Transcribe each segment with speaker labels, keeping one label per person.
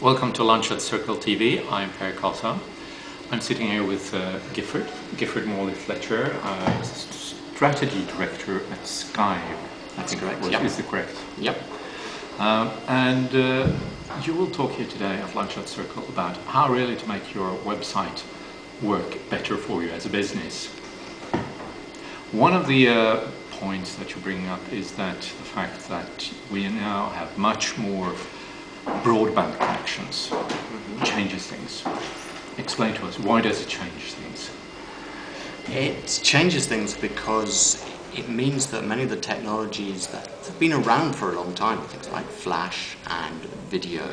Speaker 1: Welcome to Lunch at Circle TV. I'm Per Karlsson. I'm sitting here with Gifford Morley-Fletcher, Strategy Director at Sky.
Speaker 2: That's correct.
Speaker 1: Yep. Is it correct?
Speaker 2: Yep.
Speaker 1: And you will talk here today at Lunch at Circle about how really to make your website work better for you as a business. One of the points that you bring up is that the fact that we now have much more broadband connections changes things. Explain to us, why does it change things?
Speaker 2: It changes things because it means that many of the technologies that have been around for a long time, things like flash and video,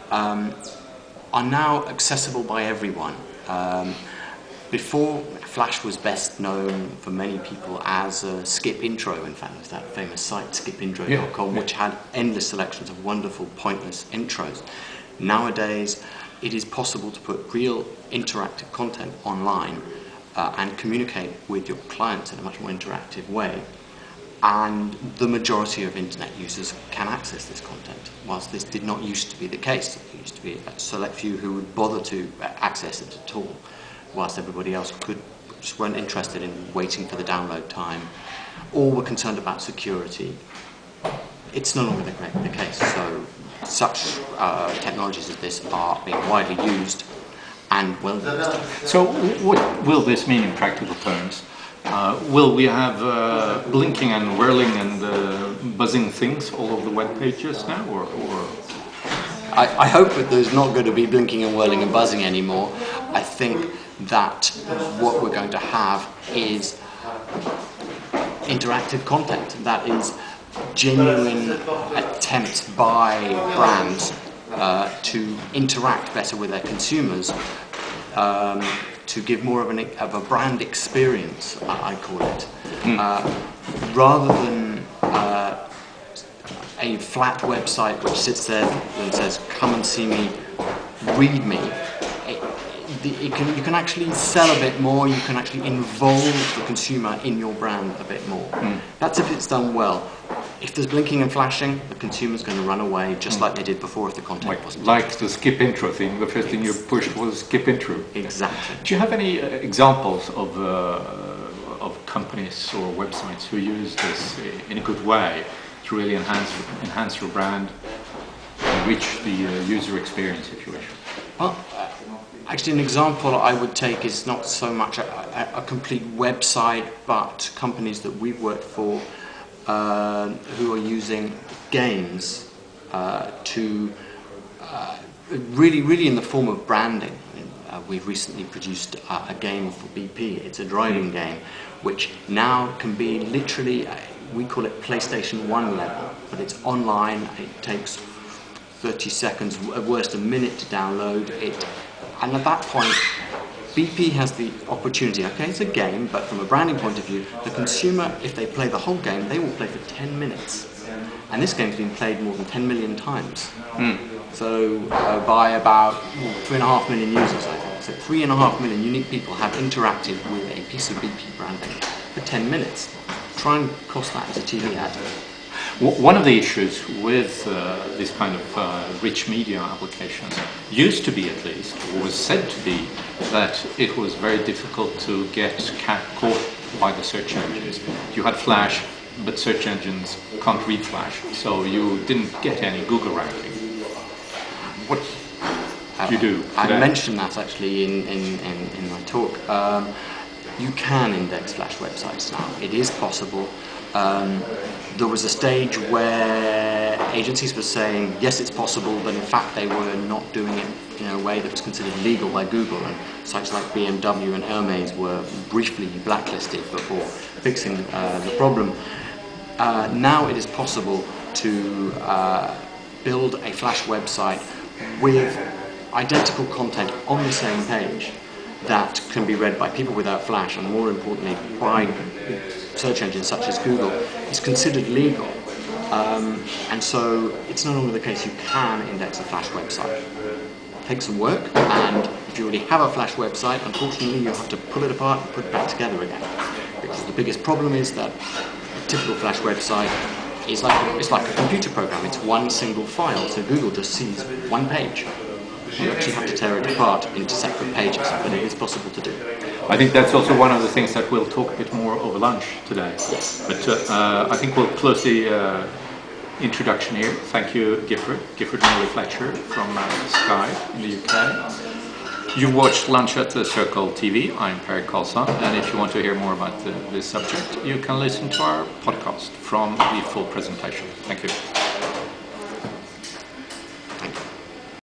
Speaker 2: are now accessible by everyone. Before, Flash was best known for many people as Skip Intro. In fact, there's that famous site, skipintro.com, which had endless selections of wonderful, pointless intros. Nowadays, it is possible to put real interactive content online and communicate with your clients in a much more interactive way. And the majority of internet users can access this content, whilst this did not used to be the case. It used to be a select few who would bother to access it at all, whilst everybody else just weren't interested in waiting for the download time, or were concerned about security. It's no longer the case, so such technologies as this are being widely used and well used.
Speaker 1: So what will this mean in practical terms? Will we have blinking and whirling and buzzing things all over the web pages now, or?
Speaker 2: I hope that there's not going to be blinking and whirling and buzzing anymore. I think that what we're going to have is interactive content, that is genuine attempts by brands to interact better with their consumers, to give more of a brand experience, I call it, rather than a flat website which sits there and says, come and see me, read me. You can actually sell a bit more, you can actually involve the consumer in your brand a bit more. That's if it's done well. If there's blinking and flashing, the consumer's going to run away just like they did before if the content wasn't.
Speaker 1: Like the skip intro thing, the first thing you pushed was skip intro.
Speaker 2: Exactly.
Speaker 1: Do you have any examples of companies or websites who use this in a good way to really enhance your brand, enrich the user experience, if you wish?
Speaker 2: Well, actually, an example I would take is not so much a complete website, but companies that we've worked for who are using games to really in the form of branding. We've recently produced a game for BP. It's a driving game, which now can be literally, we call it PlayStation 1 level, but it's online. It takes 30 seconds, at worst a minute to download it. And at that point, BP has the opportunity, okay, it's a game, but from a branding point of view, the consumer, if they play the whole game, they will play for 10 minutes. And this game's been played more than 10 million times. So by about 3.5 million users, I think. So 3.5 million unique people have interacted with a piece of BP branding for 10 minutes. Try and cost that as a TV ad.
Speaker 1: One of the issues with this kind of rich media applications used to be, at least, or was said to be, that it was very difficult to get caught by the search engines. You had Flash, but search engines can't read Flash, so you didn't get any Google ranking. What do you do today?
Speaker 2: I mentioned that actually in my talk. You can index Flash websites now. It is possible. There was a stage where agencies were saying, yes, it's possible, but in fact they were not doing it in a way that was considered legal by Google, and sites like BMW and Hermes were briefly blacklisted before fixing the problem. Now it is possible to build a Flash website with identical content on the same page that can be read by people without Flash, and more importantly by search engines such as Google. Is considered legal, and so it's no longer the case you can index a Flash website. It takes some work, and if you already have a Flash website, unfortunately you have to pull it apart and put it back together again, because the biggest problem is that a typical Flash website is like a computer program. It's one single file, so Google just sees one page. You actually have to tear it apart into separate pages, but it is possible to do.
Speaker 1: I think that's also one of the things that we'll talk a bit more over lunch today.
Speaker 2: Yes.
Speaker 1: But I think we'll close the introduction here. Thank you, Gifford Morley-Fletcher from Sky in the UK. You've watched Lunch at the Circle TV. I'm Per Karlsson, and if you want to hear more about this subject, you can listen to our podcast from the full presentation. Thank you.